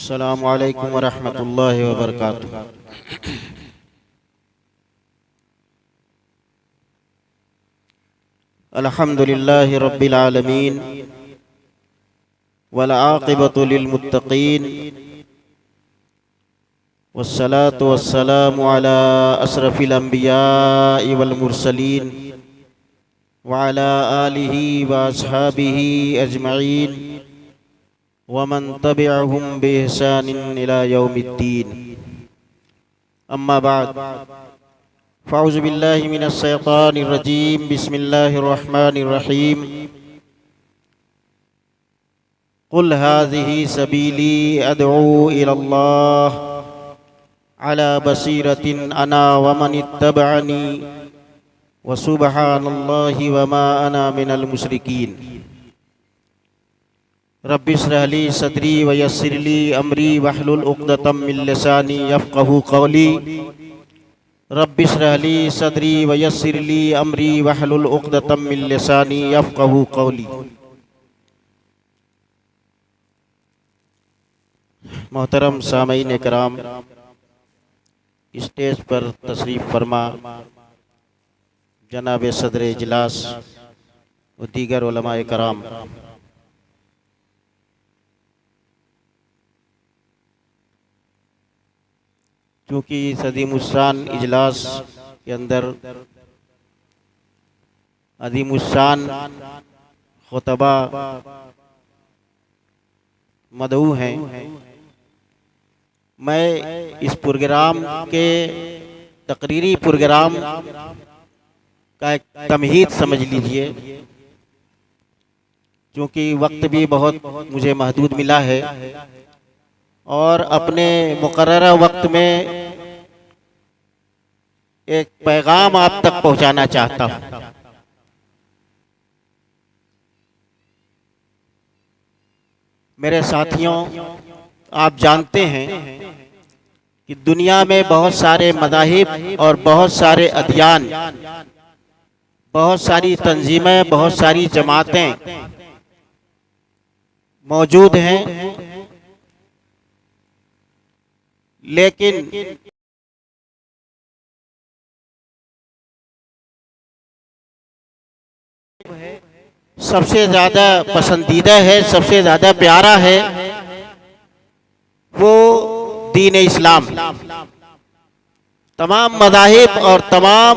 अस्सलामु अलैकुम वरहमतुल्लाहि वबरकातुहू। अल्हम्दुलिल्लाहि रब्बिल आलमीन वल आक़िबतु लिल मुत्तक़ीन वस्सलातु वस्सलामु अला अशरफिल अंबियाइ वल मुरसलीन व अला आलिहि व अस्हाबिहि अजमईन वमन तबिअहुम बिइहसानिन इला यौमिद्दीन। अम्मा बाद, फ़अऊज़ु बिल्लाहि मिनश शैतानिर रजीम, बिस्मिल्लाहिर रहमानिर रहीम। कुल हाज़िही सबीली अदऊ इलल्लाह अला बसीरतिन अना व मन इत्तबअनी व सुब्हानल्लाहि व मा अना मिनल मुशरिकीन। रब्बि इश्रह ली सदरी व यस्सिर ली अमरी वहलुल उक़दतम मिन लिसानी यफ़क़हू क़ौली। रब्बि इश्रह ली सदरी व यस्सिर ली अमरी वहलुल उक़दतम मिन लिसानी यफ़क़हू क़ौली। मोहतरम सामईन कराम, स्टेज पर तशरीफ़ फरमा जनाब सदर इजलास व दीगर उलमाए कराम, चूँकि अज़ीमुश्शान इजलास के अंदर अज़ीमुश्शान खुतबा मदऊ हैं, मैं इस प्रोग्राम के तकरीरी प्रोग्राम का एक तमहीद समझ लीजिए, क्योंकि वक्त भी बहुत मुझे महदूद मिला है और अपने मुकर्ररा वक्त में एक पैगाम आप तक पहुंचाना चाहता हूं। मेरे साथियों, आप जानते हैं कि दुनिया में बहुत सारे मज़ाहिब और बहुत सारे अदियान, बहुत सारी तंजीमें, बहुत सारी जमातें मौजूद हैं, लेकिन सबसे ज़्यादा पसंदीदा है, सबसे ज़्यादा प्यारा है वो दीन इस्लाम। तमाम मज़ाहिब और तमाम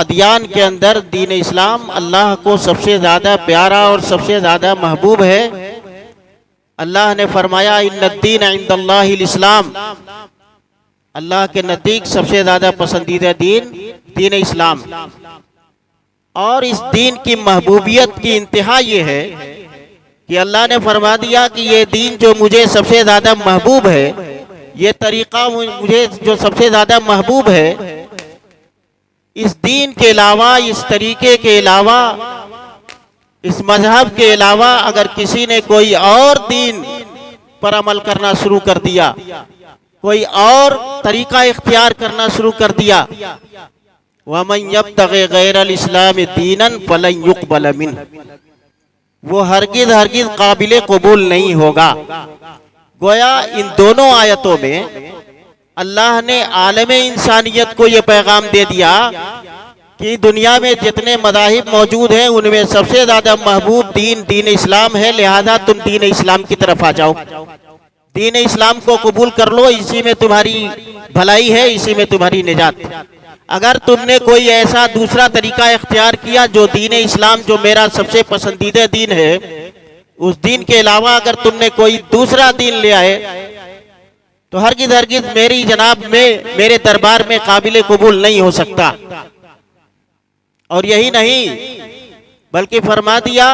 अदियान के अंदर दीन इस्लाम अल्लाह को सबसे ज़्यादा प्यारा और सबसे ज़्यादा महबूब है। अल्लाह ने फरमाया इन्नद्दीन इंदल्लाहिल इस्लाम, अल्लाह के नज़दीक सबसे ज़्यादा पसंदीदा दीन दीन इस्लाम। और इस दीन की महबूबियत की इंतहा ये है कि अल्लाह ने फरमा दिया कि ये दीन जो मुझे सबसे ज़्यादा महबूब है, ये तरीक़ा मुझे जो सबसे ज़्यादा महबूब है, इस दीन के अलावा, इस तरीक़े के अलावा, इस मजहब के अलावा अगर किसी ने कोई और दीन पर अमल करना शुरू कर दिया, कोई और तरीका इख्तियार करना शुरू कर दिया, वमन यब्तग़ि गैरल इस्लाम दीनन फलन युक़बल मिन्हु, वो हरगिज़ हरगिज़ काबिल कबूल नहीं होगा। गोया इन दोनों आयतों में अल्लाह ने आलम इंसानियत को ये पैगाम दे दिया कि दुनिया में जितने मज़ाहिब मौजूद हैं उनमें सबसे ज़्यादा महबूब दीन दीन इस्लाम है, लिहाजा तुम दीन इस्लाम की तरफ आ जाओ, दीन इस्लाम को कबूल कर लो, इसी में तुम्हारी भलाई है, इसी में तुम्हारी निजात। अगर तुमने कोई ऐसा दूसरा तरीका इख्तियार किया जो दीन इस्लाम, जो मेरा सबसे पसंदीदा दीन है, उस दीन के अलावा अगर तुमने कोई दूसरा दीन ले आए तो हरगिज़ हरगिज़ मेरी जनाब में, मेरे दरबार में काबिल कबूल नहीं हो सकता। और यही नहीं बल्कि फरमा दिया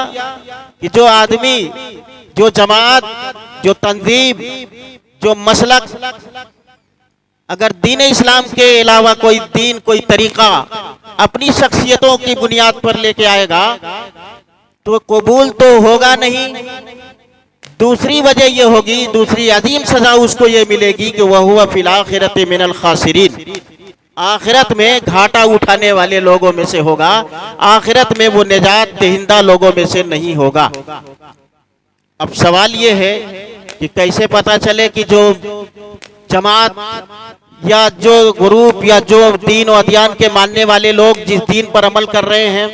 कि जो आदमी, जो जमात, जो तंजीम, जो मसलक अगर दीन इस्लाम के अलावा कोई दीन, कोई तरीका अपनी शख्सियतों की बुनियाद पर लेके आएगा तो कबूल तो होगा नहीं। दूसरी वजह ये होगी, दूसरी अजीम सजा उसको ये मिलेगी कि वह हुआ फिल आखिरत मिनल खासिरीन, आखिरत में घाटा उठाने वाले लोगों में से होगा, आखिरत में वो निजात दहिंदा लोगों में से नहीं होगा। अब सवाल ये है कि कैसे पता चले कि जो जमात या जो ग्रुप या जो दीन और अदियान के मानने वाले लोग जिस दीन पर अमल कर रहे हैं,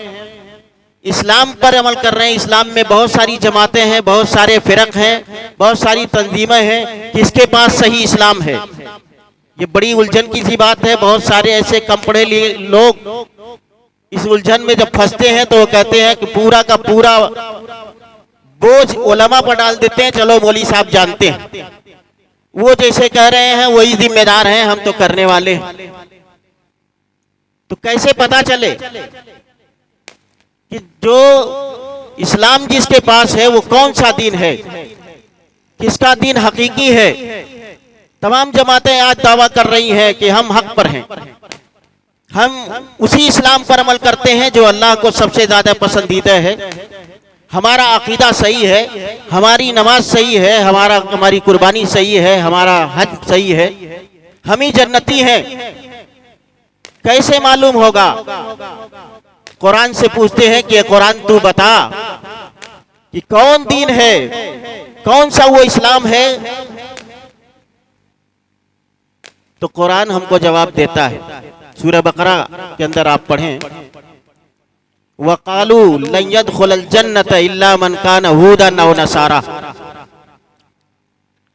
इस्लाम पर अमल कर रहे हैं, इस्लाम में बहुत सारी जमातें हैं, बहुत सारे फिरक हैं, बहुत सारी तंजीमें हैं, किसके पास सही इस्लाम है? ये बड़ी उलझन की सी बात है। बहुत सारे ऐसे कम पढ़े लोग इस उलझन में जब फंसते हैं तो वो कहते हैं कि पूरा का पूरा बोझ उलमा पर डाल देते हैं, चलो मौलवी साहब जानते हैं, वो जैसे कह रहे हैं वही जिम्मेदार हैं, हम तो करने वाले। तो कैसे पता चले कि जो इस्लाम जिसके पास है वो कौन सा दीन है, किसका दीन हकीकी है? तमाम जमातें आज दावा कर रही हैं कि हम हक पर हैं, हम उसी इस्लाम पर अमल करते हैं जो अल्लाह को सबसे ज्यादा पसंदीदा है, हमारा अकीदा सही है, हमारी नमाज सही है, हमारी कुर्बानी सही है, हमारा हज सही है, हम ही जन्नती हैं। कैसे मालूम होगा? कुरान से पूछते हैं कि कुरान तू बता कि कौन दीन है, कौन सा वो इस्लाम है? तो कुरान हमको जवाब देता है। सूरह बकरा के अंदर आप पढ़ें, वक़ालू लन यदखुलल जन्नत इल्ला मन कान हुदन औ नसारा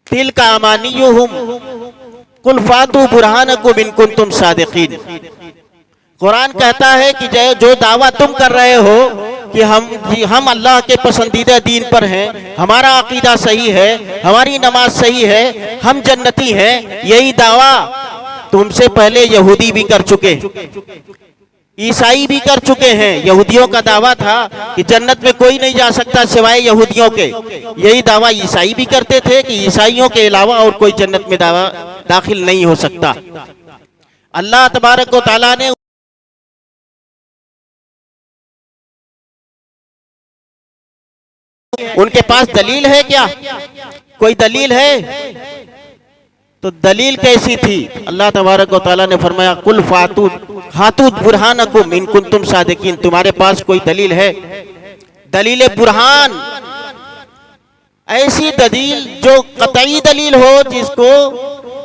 तिल्का अमानियुहुम कुल फातू बुरहानकुम इन कुंतुम सादिकीन। कुरान कहता है कि जो दावा तुम कर रहे हो कि हम अल्लाह के पसंदीदा दीन पर हैं, हमारा अकीदा सही है, हमारी नमाज सही है, हम जन्नती हैं, यही दावा तुमसे पहले यहूदी भी कर चुके, ईसाई भी कर चुके हैं। यहूदियों का दावा था कि जन्नत में कोई नहीं जा सकता सिवाय यहूदियों के, यही दावा ईसाई भी करते थे कि ईसाइयों के अलावा और कोई जन्नत में दाखिल नहीं हो सकता। अल्लाह तबारक व तआला ने उनके पास दलील है क्या? कोई दलील है? तो दलील कैसी थी? अल्लाह तबारक व तआला ने फरमाया कुल फातू हातू बुरहानकुम इन कुंतुम सादिकीन। तुम्हारे पास कोई दलील है? दलील बुरहान, ऐसी दलील जो कतई दलील हो, जिसको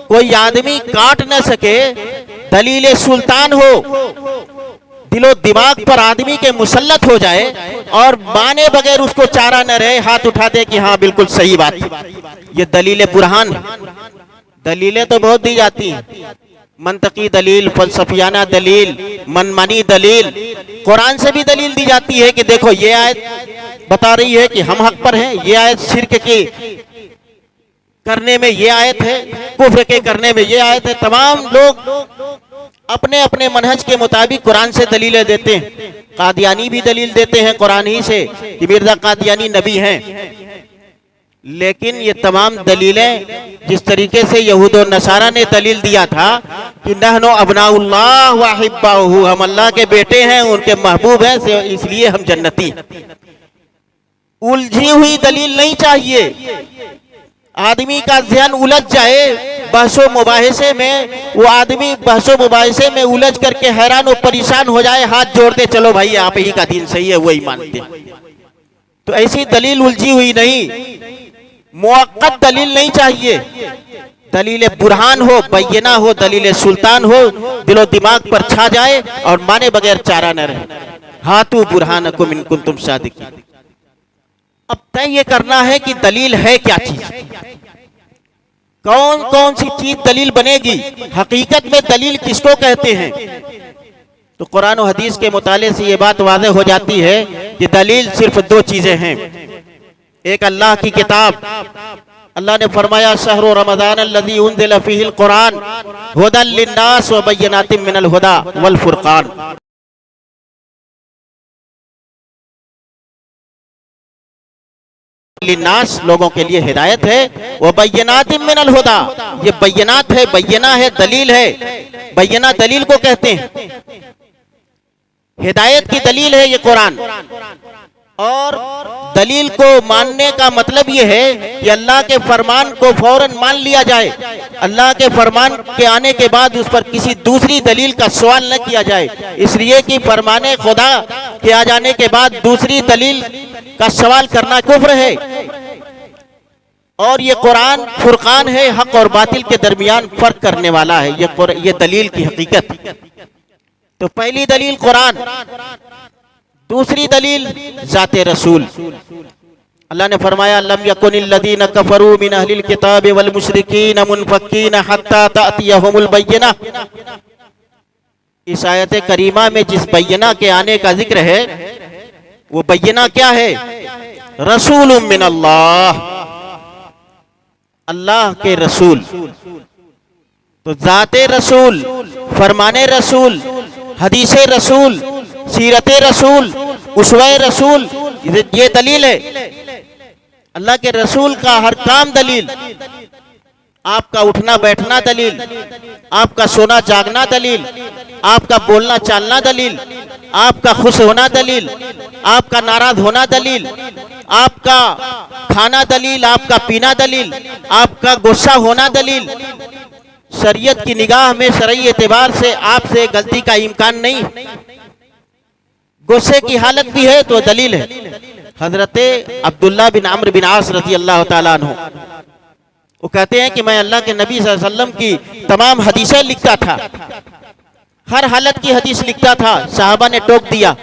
कोई आदमी काट न सके, दलील सुल्तान हो, दिलो दिमाग पर आदमी के मुसल्लत हो जाए और माने बगैर उसको चारा न रहे, हाथ उठा दे कि हाँ बिल्कुल सही बात, ये दलील बुरहान है। दलीलें तो बहुत दी जाती हैं, मंतकी दलील, फलसफियाना दलील, मनमानी दलील। कुरान से भी दलील दी जाती है कि देखो ये आयत बता रही है कि हम हक पर हैं, ये आयत शिर्क की करने में ये आयत है, कुफ्र के करने में ये आयत है। तमाम लोग अपने अपने मनहज के मुताबिक कुरान से दलीलें देते हैं। कादियानी भी दलील देते हैं कुरान ही से कि मिर्जा कादियानी नबी हैं। लेकिन ये तमाम दलीलें जिस तरीके से यहूद और नसारा ने दलील दिया था कि नहनो अबनाउल्लाह व अहिब्बाहु, हम अल्लाह के बेटे हैं, उनके महबूब हैं, इसलिए हम जन्नती। उलझी हुई दलील नहीं चाहिए। आदमी का ध्यान उलझ जाए बहसो मुबाहिसे में, वो आदमी बहसो मुबाहिसे में उलझ करके हैरान और परेशान हो जाए, हाथ जोड़ दे चलो भाई आप ही का दीन सही है, वही मानते। तो ऐसी दलील उलझी हुई नहीं, मुअक्कद दलील नहीं चाहिए। दलील बुरहान हो, बैयना हो, दलील सुल्तान हो, दिलो दिमाग पर छा जाए और माने बगैर चारा न रहे। हातू बुरहानकुम इन कुंतुम सादिकीन। अब तय ये करना है कि दलील है क्या चीज, कौन कौन सी चीज दलील बनेगी, हकीकत में दलील किसको कहते हैं। तो कुरान और हदीस के मुताले से ये बात वाज़ेह हो जाती है कि दलील सिर्फ दो चीजें हैं। एक अल्लाह की किताब, अल्लाह ने फरमाया शहरु रमज़ान अल्लज़ी उन्ज़िला फ़ीहिल कुरान हुदल लिन्नास व बय्यिनातिम मिनल हुदा वल फुरक़ान। लिन्नास लोगों के लिए हिदायत है, वो बय्यिनातिम मिनल हुदा, ये बय्यनात है, बय्यना है, दलील है। बय्यना दलील को कहते हैं, हिदायत की दलील है ये कुरान। और दलील को मानने का मतलब ये है कि अल्लाह के फरमान को फौरन मान लिया जाए, अल्लाह के फरमान के आने के बाद उस पर किसी दूसरी दलील का सवाल न किया जाए, इसलिए कि फरमाने खुदा के आ जाने के बाद दूसरी दलील का सवाल करना कुफ्र है। और ये कुरान फुरकान है, हक और बातिल के दरमियान फर्क करने वाला है। ये दलील की हकीकत। तो पहली दलील कुरान, दूसरी दलील ज़ाते रसूल। अल्लाह ने फरमाया लम यकुनिल लदीन कफरू मिन अहलिल किताब वल मुशरिकीन मुनफक्कीन हत्ता तातियहुमुल बय्यिना। इस आयत करीमा में जिस बय्यिना के आने का जिक्र है, वो बय्यिना क्या है? रसूलुम मिन अल्लाह, अल्लाह के रसूल। तो ज़ाते रसूल, फरमाने रसूल, हदीसे रसूल, सीरते रसूल, उसवे रसूल, ये दलील है। अल्लाह के रसूल का हर काम दलील। आपका उठना बैठना दलील, आपका सोना जागना दलील, आपका बोलना चालना दलील, आपका खुश होना दलील, आपका नाराज होना दलील, आपका खाना दलील, आपका पीना दलील, आपका गुस्सा होना दलील। शरीयत की निगाह में शरई एतबार से आपसे गलती का इम्कान नहीं। गुस्से की हालत भी है तो दलील है। हजरते अब्दुल्ला बिन अम्र बिन आस रज़ी अल्लाह ताला अन्हु, वो कहते हैं कि मैं अल्लाह के नबी सल्लल्लाहु अलैहि वसल्लम की तमाम हदीसें लिखता था, हर हालत की हदीस लिखता था। साहबा ने टोक दिया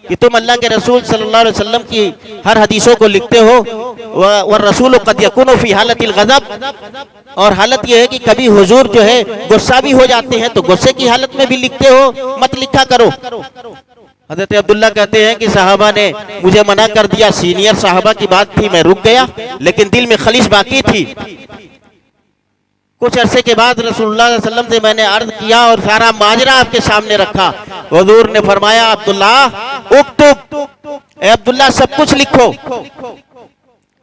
कि तुम अल्लाह के रसूल सल्लल्लाहु अलैहि वसल्लम की हर हदीसों को लिखते हो, व रसूल क़द यकुनु फी हालतिल ग़ज़ब, और हालत यह है कि कभी हुजूर जो है गुस्सा भी हो जाते हैं, तो गुस्से की हालत में भी लिखते हो, मत लिखा करो। हज़रत अब्दुल्ला कहते हैं कि साहबा ने मुझे मना कर दिया। सीनियर साहबा की बात थी, मैं रुक गया, लेकिन दिल में खलीस बाकी थी। कुछ अरसे के बाद रसूलुल्लाह सल्लल्लाहु अलैहि वसल्लम से मैंने अर्ज किया और सारा माजरा आपके सामने रखा। हुजूर ने फरमाया अब्दुल्ला उक्तुब, ए अब्दुल्ला सब कुछ लिखो,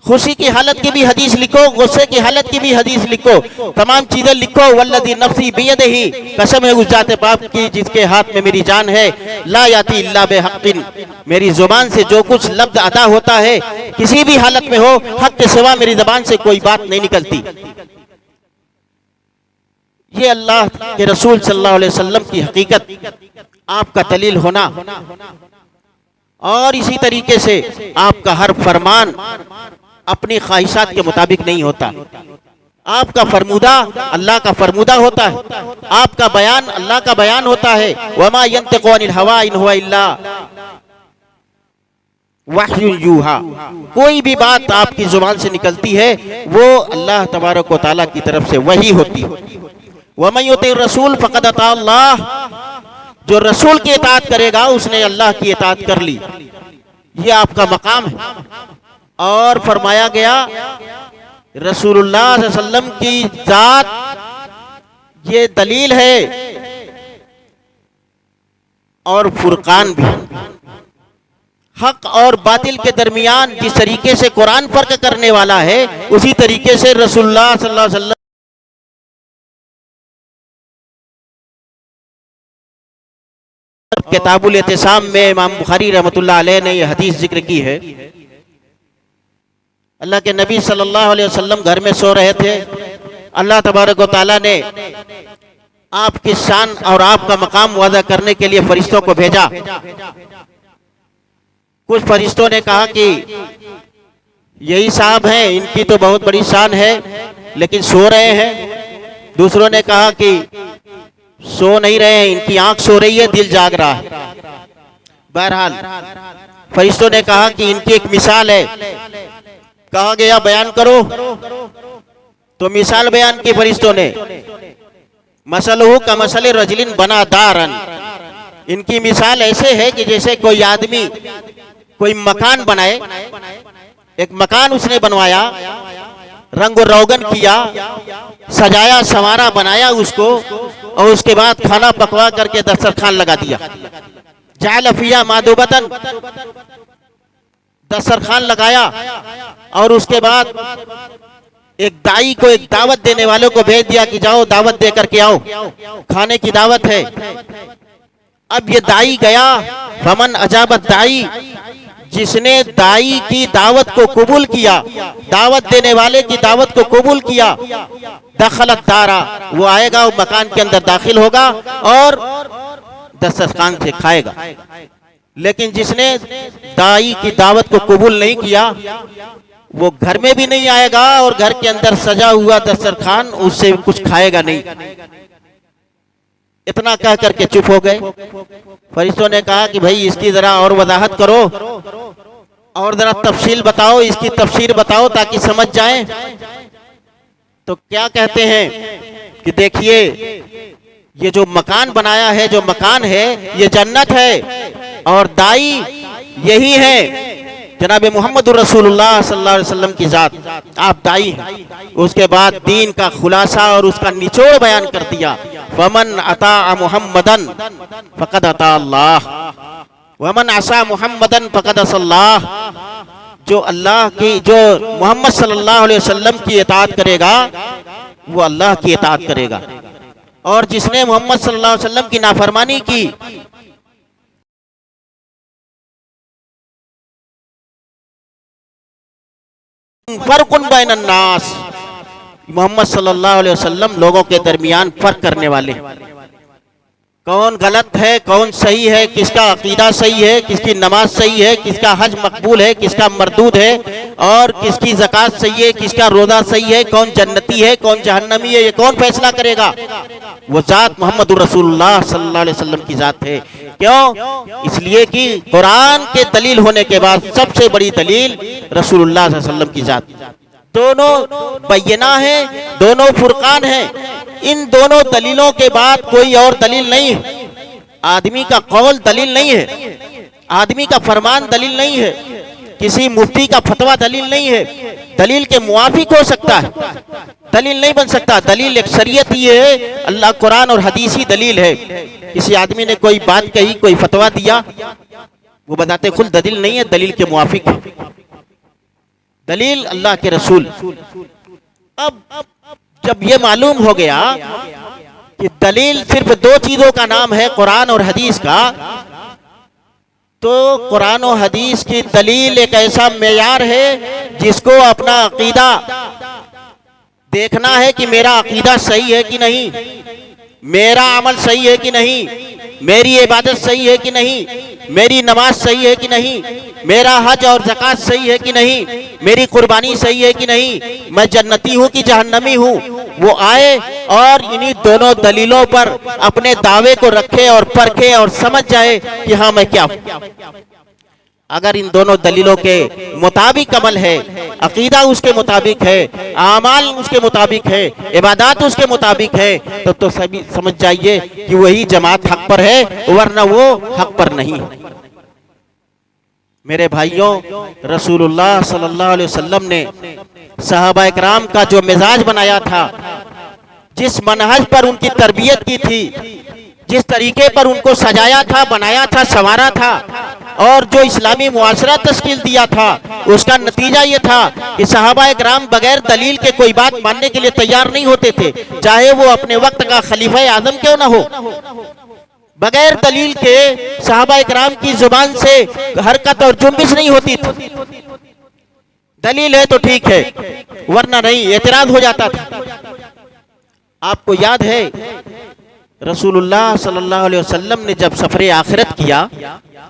खुशी की हालत की भी हदीस लिखो, गुस्से की हालत की भी हदीस लिखो, तमाम चीजें लिखो। वल्लज़ी नफ्सी बियदिही, कसम है उस जाते पाक की जिसके हाथ में मेरी जान है, ला याती इल्ला बिहक़्क़िन, मेरी जुबान से जो कुछ लफ्ज़ अदा होता है किसी भी हालत में हो, हक के सिवा मेरी जुबान से कोई बात नहीं निकलती। ये अल्लाह के रसूल सल्लल्लाहु अलैहि वसल्लम की हकीकत, आपका दलील होना। और इसी तरीके से आपका हर फरमान अपनी ख्वाहिशात के मुताबिक नहीं होता। आपका फरमूदा अल्लाह का फरमूदा होता है, आपका बयान अल्लाह का बयान होता है। वमा यंतिक़ु अनिल हवा इन हुवा इल्ला वह्युन यूहा, कोई भी बात आपकी जुबान से निकलती है वो अल्लाह तबारक व तआला की तरफ से वही होती है। वमन युतिर रसूल फ़क़द अता अल्लाह, जो रसूल की इताअत करेगा उसने अल्लाह की इताअत कर ली। ये आपका मकाम है। और फरमाया गया रसूलुल्लाह सल्लल्लाहु अलैहि वसल्लम की जात ये दलील है और फुरकान भी। हक और बातिल के दरमियान जिस तरीके से कुरान फर्क करने वाला है, उसी तरीके से रसूलुल्लाह सल्लल्लाहु अलैहि वसल्लम किताबुल इत्तिसाम में इमाम बुखारी रहमतुल्लाह अलैह ने यह हदीस जिक्र की है। अल्लाह के नबी सल्लल्लाहु अलैहि वसल्लम घर में सो रहे थे। अल्लाह तबारक व तआला ने आपकी शान और आपका मकाम वादा करने के लिए फरिश्तों को भेजा। कुछ फरिश्तों ने कहा कि यही साहब हैं, इनकी तो बहुत बड़ी शान है लेकिन सो रहे हैं। दूसरों ने कहा कि सो नहीं रहे हैं, इनकी आंख सो रही है, दिल जाग रहा है। बहरहाल फरिश्तों ने कहा कि इनकी एक मिसाल है। कहा गया बयान करो, तो मिसाल बयान की फरिश्तों ने। मसलहु का मसल रजलिन बना दारन, इनकी मिसाल ऐसे है कि जैसे कोई आदमी कोई मकान बनाए, एक मकान उसने बनवाया, रंग रोगन किया, सजाया संवारा बनाया उसको, और उसके बाद खाना पकवा करके दस्तरखान लगा दिया। जाल फिया मादुबतन, दस्तरखान लगाया, और उसके बाद एक दाई को एक दावत देने वालों को भेज दिया कि जाओ दावत दे करके आओ, खाने की दावत है। अब ये दाई गया, फमन अजाबत दाई, जिसने दाई की दावत को कबूल किया, दावत देने वाले की दावत को कबूल किया, दखलत दारा, वो आएगा, वो मकान के अंदर दाखिल होगा और दस्तरखान से खाएगा। लेकिन जिसने दाई की दावत को कबूल नहीं किया, वो घर में भी नहीं आएगा और घर के अंदर सजा हुआ दस्तरखान उससे कुछ खाएगा नहीं। इतना कह करके चुप हो गए। फरिश्तों ने कहा कि भाई इसकी जरा और वजाहत करो और जरा तफसील बताओ, इसकी तफसीर बताओ ताकि समझ जाएं। तो क्या कहते हैं कि देखिए ये जो मकान बनाया है, जो मकान है ये जन्नत है और दाई यही है जनाब मोहम्मद रसूलुल्लाह सल्लल्लाहु अलैहि वसल्लम की जात, आप दाई हैं। उसके बाद दीन का खुलासा और उसका निचोड़ बयान कर दिया। वमन अता मुहम्मदन फकद अता अल्लाह वमन असा मुहम्मदन फकद असल्लाह। जो अल्लाह की, जो मोहम्मद सल्लल्लाहु अलैहि वसल्लम की इताअत करेगा वो अल्लाह की इताअत करेगा, और जिसने मोहम्मद सल्लल्लाहु अलैहि वसल्लम की नाफरमानी की फर्कुन बैनन नास, मोहम्मद सल्लल्लाहु अलैहि वसल्लम लोगों के दरमियान फर्क करने वाले, कौन गलत है कौन सही है, किसका अकीदा सही है, किसकी नमाज सही है, किसका हज मकबूल है, किसका मरदूद है, और किसकी ज़कात सही है, किसका रोज़ा सही है, कौन जन्नती है कौन जहन्नमी है, ये कौन फैसला करेगा? वो जात मोहम्मद रसूलुल्लाह सल्लल्लाहु अलैहि वसल्लम की जात है। क्यों? इसलिए कि कुरान के दलील होने के बाद सबसे बड़ी दलील रसूलुल्लाह सल्लल्लाहु अलैहि वसल्लम की जात। दोनों बैयना है, दोनों फुरकान है। इन दोनों दलीलों के बाद कोई और दलील नहीं है। आदमी का कौल दलील नहीं है, आदमी का फरमान दलील नहीं है, किसी मुफ्ती का फतवा दलील नहीं है। दलील के मुआफिक हो सकता है, दलील नहीं बन सकता। दलील एक शरीयत ही है, अल्लाह कुरान और हदीस ही दलील है। किसी आदमी ने कोई बात कही, कोई फतवा दिया, वो बताते खुद दलील नहीं है, दलील के मुआफिक है। दलील अल्लाह के रसूल। अब जब ये मालूम हो गया कि दलील सिर्फ दो चीजों का नाम है, कुरान और हदीस का, तो कुरान और हदीस की दलील एक ऐसा मेयार है जिसको अपना अकीदा देखना है कि मेरा अकीदा सही है कि नहीं, मेरा अमल सही है कि नहीं, मेरी इबादत सही है कि नहीं, मेरी नमाज सही है कि नहीं, मेरा हज और ज़कात सही है कि नहीं, मेरी कुर्बानी सही है कि नहीं, मैं जन्नती हूँ कि जहन्नमी हूँ। वो आए और इन्हीं दोनों दलीलों पर अपने दावे को रखे और परखे और समझ जाए कि हाँ मैं क्या हूँ। अगर इन दोनों दलीलों के मुताबिक अमल है, अकीदा उसके मुताबिक है, आमाल उसके मुताबिक है, इबादत उसके मुताबिक है, तो सभी समझ जाइए कि वही जमात हक पर है, वरना वो हक पर नहीं। मेरे भाइयों, रसूलुल्लाह सल्लल्लाहु अलैहि वसल्लम ने सहाबा इकराम का जो मिजाज बनाया था, जिस मनहज पर उनकी तरबियत की थी, जिस तरीके पर उनको सजाया था, बनाया था, संवारा था, और जो इस्लामी मुआशरा तश्कील दिया था, उसका नतीजा ये था कि सहाबा इकराम बगैर दलील के कोई बात मानने के लिए तैयार नहीं होते थे, चाहे वो अपने वक्त का खलीफा आजम क्यों ना हो। बगैर दलील के सहाबा इकराम की जुबान से हरकत और जुम्बिश नहीं होती थी। दलील है तो ठीक है, वरना नहीं, एतराज हो जाता था। आपको याद है रसूलुल्लाह सल्लल्लाहु अलैहि वसल्लम ने जब सफरे आखिरत किया,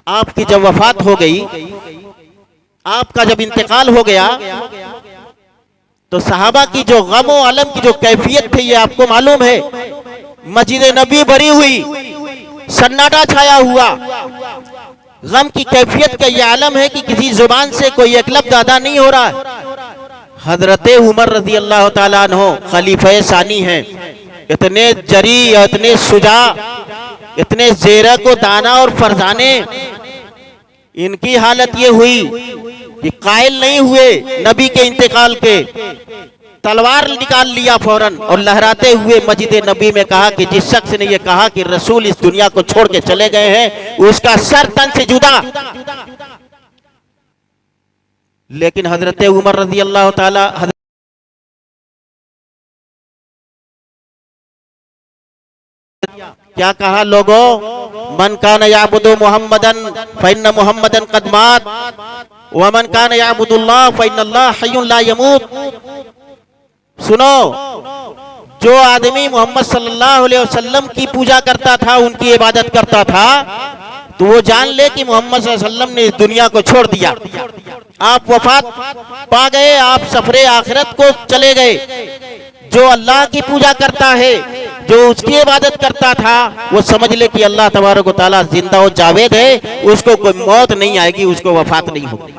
आपकी जब वफात हो गई, आपका जब इंतकाल हो गया, तो सहाबा की जो गम और अलम की जो कैफियत थी, ये आपको मालूम है। मस्जिद नबी भरी हुई, सन्नाटा छाया हुआ, गम की कैफियत का ये आलम है कि किसी जुबान से कोई एक लफ्ज़ अदा नहीं हो रहा है। हजरत उमर रज़ी अल्लाह ताला अन्हु खलीफे सानी हैं, इतने जरी, इतने सुजा, इतने ज़ेरक व दाना और फरजाने, इनकी हालत ये हुई कि कायल नहीं हुए नबी के इंतकाल के, तलवार निकाल लिया फौरन और लहराते हुए मस्जिद नबी में कहा कि जिस शख्स ने ये कहा कि रसूल इस दुनिया को छोड़ के चले गए हैं, उसका सर तन से जुदा। लेकिन हजरत उमर रज़ी अल्लाह ताला क्या कहा, लोगों, मन कान याबुदु मुहम्मदन फइन्न मुहम्मदन कद मात व मन कान याबुदुल्लाह फइन्नल्लाह हय्युन ला यमूत। सुनो, जो आदमी मोहम्मद सल्लल्लाहु अलैहि वसल्लम की पूजा करता था, उनकी इबादत करता था, तो वो जान ले कि मोहम्मद सल्लल्लाहु अलैहि वसल्लम ने इस दुनिया को छोड़ दिया, आप वफात पा गए, आप सफरे आखिरत को चले गए। जो अल्लाह की पूजा करता है, जो उसकी इबादत करता था, वो समझ ले कि अल्लाह तबारक व तआला जिंदा और जावेद है, उसको कोई मौत नहीं आएगी, उसको वफात नहीं होगी।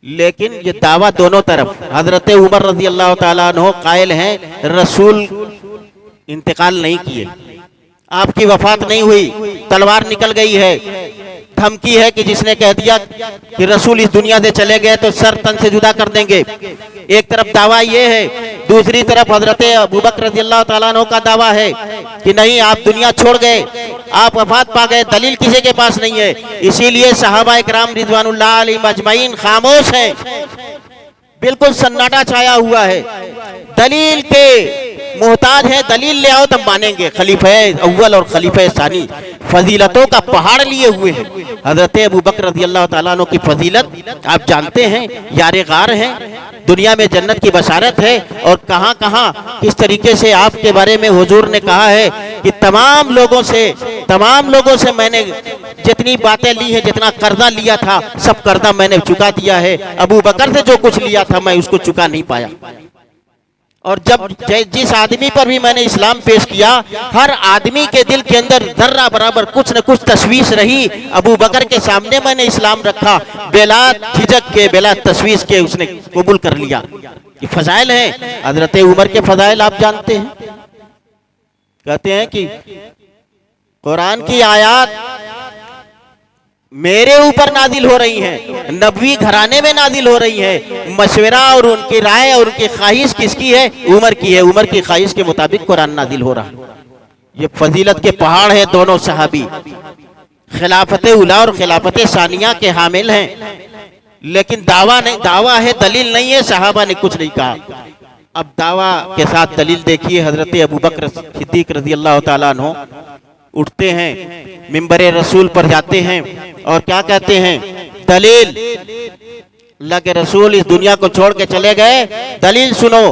लेकिन ये दावा दोनों तरफ, हजरत उमर रजी अल्लाह ताला अन्हु कायल हैं, रसूल इंतकाल नहीं किए, आपकी वफात नहीं हुई, तलवार निकल गई है, धमकी है कि जिसने कह दिया कि रसूल इस दुनिया से चले गए तो सर तन से जुदा कर देंगे। एक तरफ दावा ये है, दूसरी तरफ हजरत अबू बकर रज़ियल्लाहु ताला अन्हु का दावा है कि नहीं, आप दुनिया छोड़ गए, आप वफात पा गए, दलील किसी के पास नहीं है। इसीलिए सहाबा इकराम रिज़वानुल्लाह अलैहिम अजमईन खामोश हैं, बिल्कुल सन्नाटा छाया हुआ है, दलील के मोहताज है, दलील ले आओ तब मानेंगे। खलीफे अव्वल और खलीफे सानी फजीलतों का पहाड़ लिए हुए हैं। हजरत अबू बकर रज़ियल्लाहु ताला अन्हु की फजीलत आप जानते हैं, यारे गार हैं, दुनिया में जन्नत की बशारत है, और कहां कहां किस तरीके से आपके बारे में हुजूर ने कहा है कि तमाम लोगों से मैंने जितनी बातें ली है, जितना कर्जा लिया था, सब कर्जा मैंने चुका दिया है। अबू बकर से जो कुछ लिया था मैं उसको चुका नहीं पाया। और जब जिस आदमी पर भी मैंने इस्लाम पेश किया, हर आदमी के दिल के अंदर जर्रा बराबर कुछ न कुछ तशवीश रही। अबू बकर के सामने मैंने इस्लाम रखा, बेला झिझक के, बेला तशवीश के उसने कबूल कर लिया। ये फजाइल हैं। हजरत उमर के फजाइल आप जानते हैं, कहते हैं कि कुरान की आयत मेरे ऊपर नाजिल हो रही हैं, नबवी घराने में नाजिल हो रही है, मशवरा और उनकी राय और उनकी ख्वाहिश किसकी है? उमर की है। उमर की ख्वाहिश के मुताबिक कुरान नाजिल हो रहा है। ये फजीलत के पहाड़ है, दोनों सहाबी खिलाफत उला और खिलाफत सानिया के हामिल हैं, लेकिन दावा है, दलील नहीं है। सहाबा ने कुछ नहीं कहा। अब दावा के साथ दलील देखिए। हजरत अबू बकर सिद्दीक रज़ी अल्लाह ताला अन्हु उठते हैं, मिंबरे रसूल पर जाते हैं और क्या कहते हैं? दलील, अल्लाह के रसूल इस दुनिया को छोड़ के चले गए, दलील सुनो।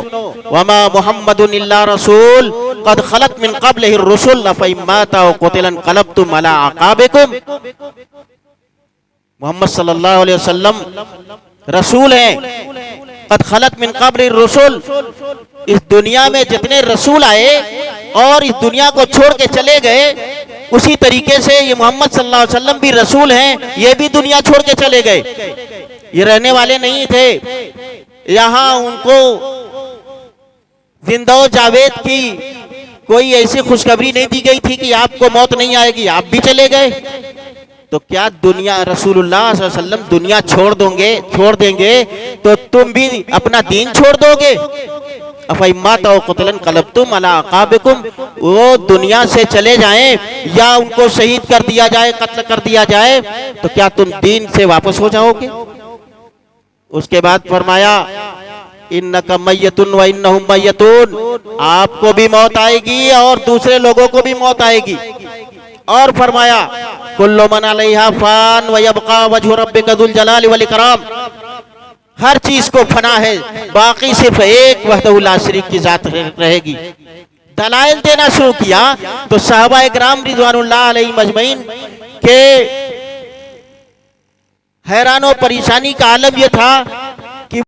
वमा मुहम्मदुन इल्ला रसूल कद खलत मिन क़ब्लिहि रुसुल फ़इन माता व क़ुतिला इंक़लबतुम अला अक़ाबिकुम। मोहम्मद सल्लल्लाहु अलैहि वसल्लम रसूल हैं। कद खलत मिन क़ब्लिहि रुसुल, इस दुनिया में जितने रसूल आए और इस दुनिया को छोड़ के चले गए, उसी तरीके से ये मोहम्मद सल्लल्लाहु अलैहि वसल्लम भी रसूल हैं, ये भी दुनिया छोड़ के चले गए। ये रहने वाले नहीं थे, यहाँ उनको जिंदा जावेद की कोई ऐसी खुशखबरी नहीं दी गई थी कि आपको मौत नहीं आएगी, आप भी चले गए। तो क्या दुनिया रसूलुल्लाह सल्लल्लाहु अलैहि वसल्लम दुनिया छोड़ देंगे तो तुम भी अपना दीन छोड़ दोगे? वो दुनिया से चले जाएं या उनको शहीद कर दिया जाए, कत्ल कर दिया जाए, तो क्या तुम दीन से वापस हो जाओगे? उसके बाद फरमाया इन्नका मय्यतुन व इन्नहुम मय्यतून, आपको भी मौत आएगी और दूसरे लोगों को भी मौत आएगी। और फरमाया कुल्लु मन अलैहा फान व यबका वजहु रब्बिका जुल जलाली वल इकराम, हर चीज को फना है, बाकी सिर्फ एक वहदहु ला शरीक की जात रहेगी। दलाइल देना शुरू किया तो सहाबा इकराम रिज़वानुल्लाह अलैहिम अजमईन के हैरानो परेशानी का आलम यह था कि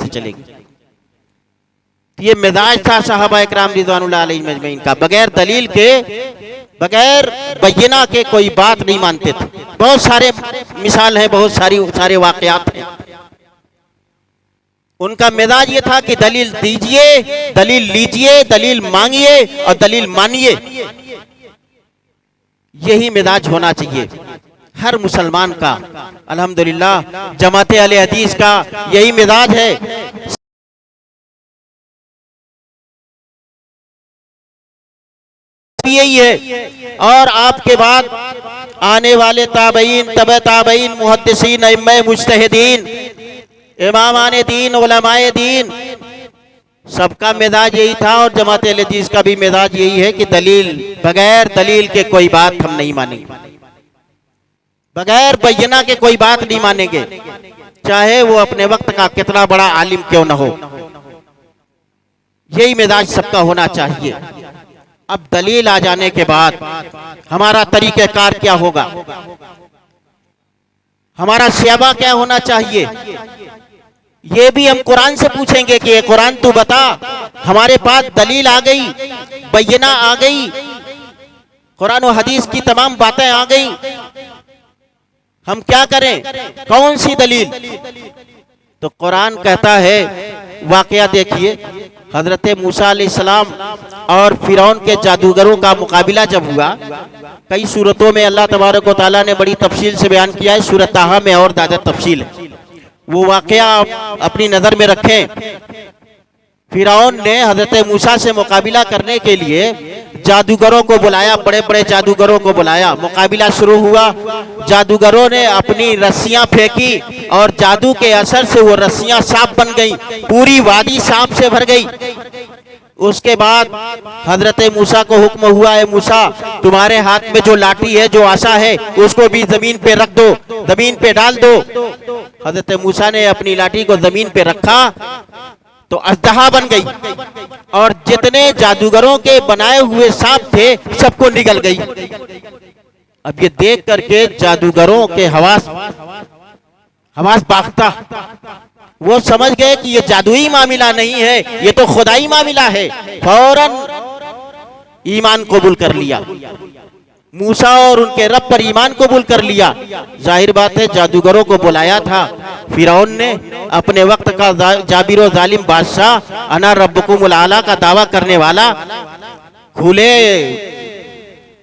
चलेगी। ये मिजाज था सहाबा इकराम रिज़वानुल्लाह अलैहिम अजमईन का, बगैर दलील के, बगैर बय्यना के कोई बात नहीं मानते थे। बहुत सारे मिसाल है, बहुत सारे वाकयात हैं। उनका मिजाज ये था कि दलील दीजिए, दलील लीजिए, दलील मांगिए और दलील मानिए। यही मिजाज होना चाहिए हर मुसलमान का। अल्हम्दुलिल्लाह जमात अहले हदीस का यही मिजाज है। यही है। और आपके बाद आने वाले ताबईन, तबे ताबईन, मुहद्दिसीन, अइम्मा मुज्तहिदीन, इमामाने दीन, उलमाए दीन, सबका मिजाज यही था और जमात अहले हदीस का भी मिजाज यही है कि दलील, बगैर दलील के कोई बात हम नहीं मानेंगे, बगैर बय्यना के कोई बात नहीं मानेंगे, चाहे वो अपने वक्त का कितना बड़ा आलिम क्यों न हो। यही मिजाज सबका होना चाहिए। अब दलील आ जाने के बाद हमारा तरीक़ेकार क्या होगा, हमारा शैबा क्या होना चाहिए, ये भी हम कुरान से पूछेंगे कि ये कुरान तू बता, हमारे पास दलील आ गई, बय्यना आ गई, कुरान और हदीस की तमाम बातें आ गई, हम क्या करें, कौन सी दलील। तो कुरान कहता है, वाकया देखिए, हजरत मूसा अलैहिस्सलाम और फिरौन के जादूगरों का मुकाबिला जब हुआ, कई सूरतों में अल्लाह तबारक व तआला ने बड़ी तफसील से बयान किया है, सूरत ताहा में और ज़्यादा तफसील है, वो वाकया अपनी नजर में रखें। फिरौन ने हजरत मूसा से मुकाबिला करने के लिए जादूगरों को बुलाया, बड़े बड़े जादूगरों को बुलाया, मुकाबिला शुरू हुआ। जादूगरों ने अपनी रस्सियां फेंकी और जादू के असर से वो रस्सियां सांप बन गई, पूरी वादी सांप से भर गई। उसके बाद हजरत मूसा को हुक्म हुआ, है मूसा तुम्हारे हाथ में जो लाठी है, जो आशा है, उसको भी जमीन पे रख दो, जमीन पे डाल दो। हजरत मूसा ने अपनी लाठी को जमीन पे रखा तो अजदहा बन गई और जितने जादूगरों के बनाए हुए सांप थे सबको निगल गई। अब ये देख करके जादूगरों के हवास बाख्ता, वो समझ गए कि ये जादुई मामला नहीं है, ये तो खुदाई मामला है। फौरन ईमान कबूल कर लिया, मूसा और उनके रब पर ईमान कबूल कर लिया। जाहिर बात है, जादूगरों को बुलाया था फिरौन ने, अपने वक्त का जाबिर और जालिम बादशाह, अना रब्बुकुमुल आला का दावा करने वाला, खुले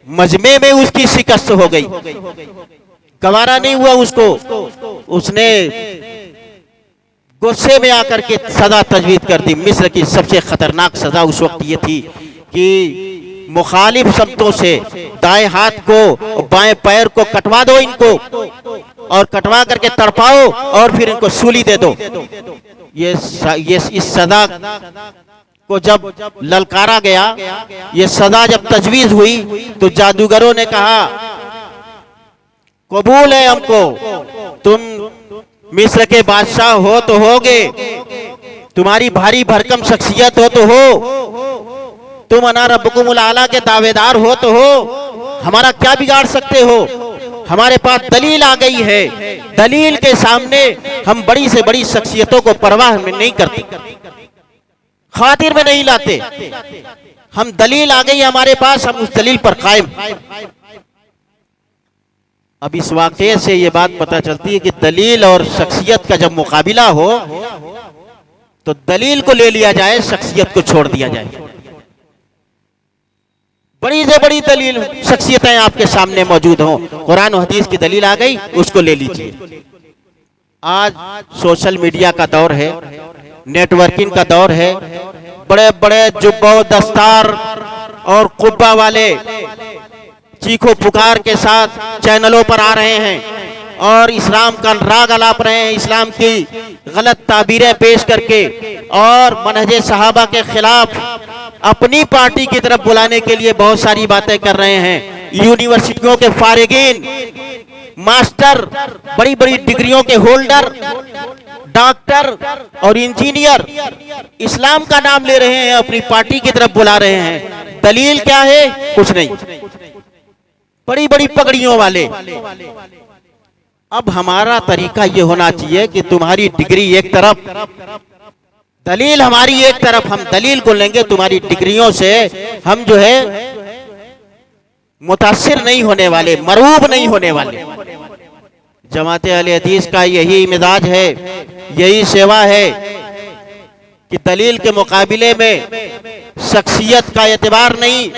मजमे में उसकी शिकस्त हो गई, गवारा नहीं हुआ उसको। उसने गुस्से में आकर के सजा तजवीज कर दी। मिस्र की सबसे खतरनाक सजा उस वक्त ये थी कि मुखालिफ समतों से दाएं हाथ को बाएं पैर को कटवा दो इनको, और कटवा करके तड़पाओ और फिर इनको सूली दे दो। ये इस सजा को जब ललकारा गया, ये सजा जब तजवीज हुई तो जादूगरों ने कहा कबूल है हमको, तुम मिस्र के बादशाह हो तो होगे, तुम्हारी भारी भरकम शख्सियत हो तो हो, तुम अना रब्बुकुमुल आला के दावेदार हो तो हो, हमारा क्या बिगाड़ सकते हो। हमारे पास दलील आ गई है, दलील के सामने हम बड़ी से बड़ी शख्सियतों को परवाह में नहीं करते, खातिर में नहीं लाते। हम दलील आ गई हमारे पास, हम उस दलील पर कायम। अब इस वाक़ये से ये बात पता चलती है कि दलील और शख्सियत का जब मुकाबिला हो तो दलील को ले लिया जाए, शख्सियत को छोड़ दिया जाए। बड़ी से बड़ी दलील शख्सियतें आपके सामने मौजूद हों, कुरान और हदीस की दलील आ गई, उसको ले लीजिए। आज सोशल मीडिया का दौर है, नेटवर्किंग का दौर है, बड़े बड़े जुब्बा दस्तार और कुब्बा वाले चीखो पुकार के साथ चैनलों पर आ रहे हैं और इस्लाम का राग अलाप रहे हैं, इस्लाम की गलत ताबीरें पेश करके और मनहजे सहाबा के खिलाफ अपनी पार्टी की तरफ बुलाने के लिए बहुत सारी बातें कर रहे हैं। यूनिवर्सिटियों के फारिगीन, मास्टर, बड़ी बड़ी डिग्रियों के होल्डर, डॉक्टर और इंजीनियर इस्लाम का नाम ले रहे हैं, अपनी पार्टी की तरफ बुला रहे हैं। दलील क्या है? कुछ नहीं, बड़ी बड़ी पगड़ियों वाले। अब हमारा तरीका ये होना चाहिए कि तुम्हारी डिग्री एक तरफ, दलील हमारी एक तरफ, हम दलील को लेंगे, तुम्हारी डिग्रियों से हम जो है मुतासिर नहीं होने वाले, मरूब नहीं होने वाले। जमात अहले हदीस का यही मिजाज है, यही सेवा है कि दलील के मुकाबले में शख्सियत का एतबार नहीं,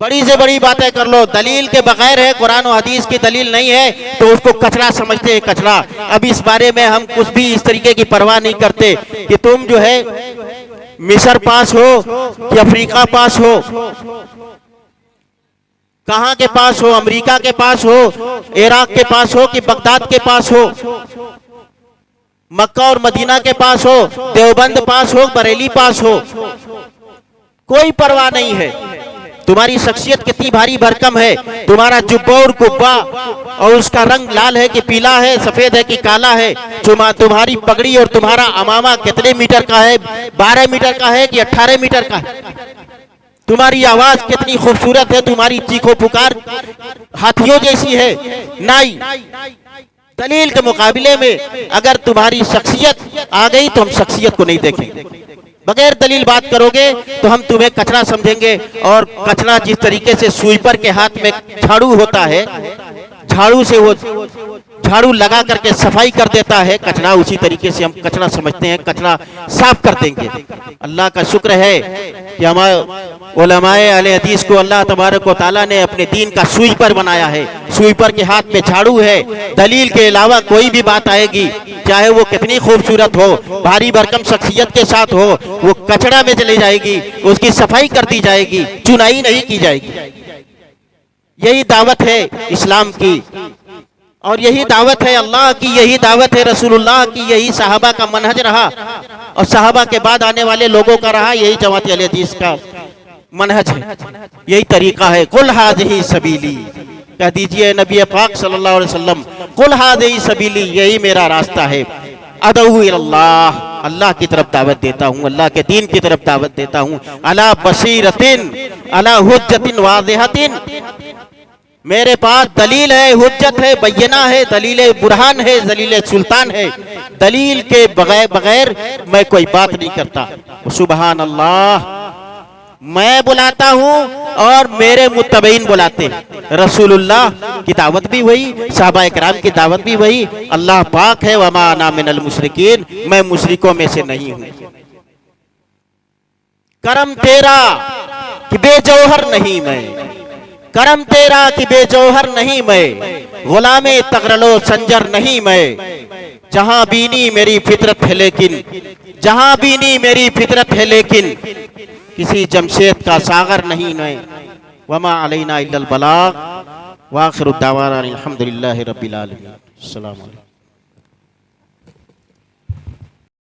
बड़ी से बड़ी बातें कर लो, दलील के बगैर है, कुरान और हदीस की दलील नहीं है तो उसको कचरा समझते हैं, कचरा। अब इस बारे में हम कुछ भी इस तरीके की परवाह नहीं करते कि तुम जो है मिस्र पास हो कि अफ्रीका पास हो, कहां के पास हो, अमेरिका के पास हो, इराक के पास हो कि बगदाद के पास हो, मक्का और मदीना के पास हो, देवबंद पास हो, बरेली पास हो, कोई परवाह नहीं है। तुम्हारी शख्सियत कितनी भारी भरकम है, तुम्हारा जुब्बा और कुब्बा और उसका रंग लाल है कि पीला है, सफेद है कि काला है, तुम्हारी पगड़ी और तुम्हारा अमामा कितने मीटर का है, 12 मीटर का है कि 18 मीटर का है, तुम्हारी आवाज कितनी खूबसूरत है, तुम्हारी चीखो पुकार हाथियों जैसी है। नहीं, दलील के मुकाबले में अगर तुम्हारी शख्सियत आ गई तो हम शख्सियत को नहीं देखेंगे। बगैर दलील बात करोगे तो हम तुम्हें कचरा समझेंगे। और कचरा जिस तरीके से स्वीपर के हाथ में झाड़ू होता है, झाड़ू से वो झाड़ू लगा करके सफाई कर देता है कचरा, उसी तरीके से हम कचरा समझते हैं, कचरा साफ कर देंगे। अल्लाह का शुक्र है कि हमारे उलमाए अहले हदीस को अल्लाह तबारक व तआला ने अपने दीन का स्वीपर बनाया है। स्वीपर के हाथ में झाड़ू है, दलील के अलावा कोई भी बात आएगी, चाहे वो कितनी खूबसूरत हो, भारी भरकम शख्सियत के साथ हो, वो कचरा में चली जाएगी, उसकी सफाई कर दी जाएगी, चुनाई नहीं की जाएगी। यही दावत है इस्लाम की, और यही दावत है अल्लाह की, यही दावत है रसूलुल्लाह की, यही सहाबा का मनहज रहा और सहाबा के बाद आने वाले लोगों का रहा, यही जमात अहले हदीस का मनहज है, यही तरीका है। कुल हाज़िही सबीली, कह दीजिए नबी पाक सल्लल्लाहु अलैहि वसल्लम, कुल हाज़िही सबीली, यही मेरा रास्ता है। अदऊ इल्लाह, अल्लाह की तरफ दावत देता हूँ, अल्लाह के दीन की तरफ दावत देता हूँ। अला बसीरतिन अला हुज्जतिन वाज़िहतिन, मेरे पास दलील है, हुज्जत है, बय्यना है, दलील बुरहान है, दलील सुल्तान है। दलील के बगैर मैं कोई बात नहीं करता। सुबहान अल्लाह, मैं बुलाता हूँ और मेरे मुत्तबईन बुलाते हैं। रसूलुल्लाह की दावत भी वही, सहाबा किराम की दावत भी वही। अल्लाह पाक है, वमा अना मिनल मुशरिकीन, मैं मुशरिकों में से नहीं हूँ। करम तेरा कि बेजौहर नहीं मैं, करम तेरा कि बेजौहर नहीं मैं, गुलामे तगरलो संजर नहीं मैं। जहां बीनी मेरी फितरत है लेकिन, जहां बीनी मेरी फितरत है लेकिन, किसी जमशेद का सागर नहीं मैं। वमा अलैना इल्लल बलाग, व आखिरु दावाना अल्हम्दुलिल्लाहि रब्बिल आलमीन। अस्सलामु अलैकुम।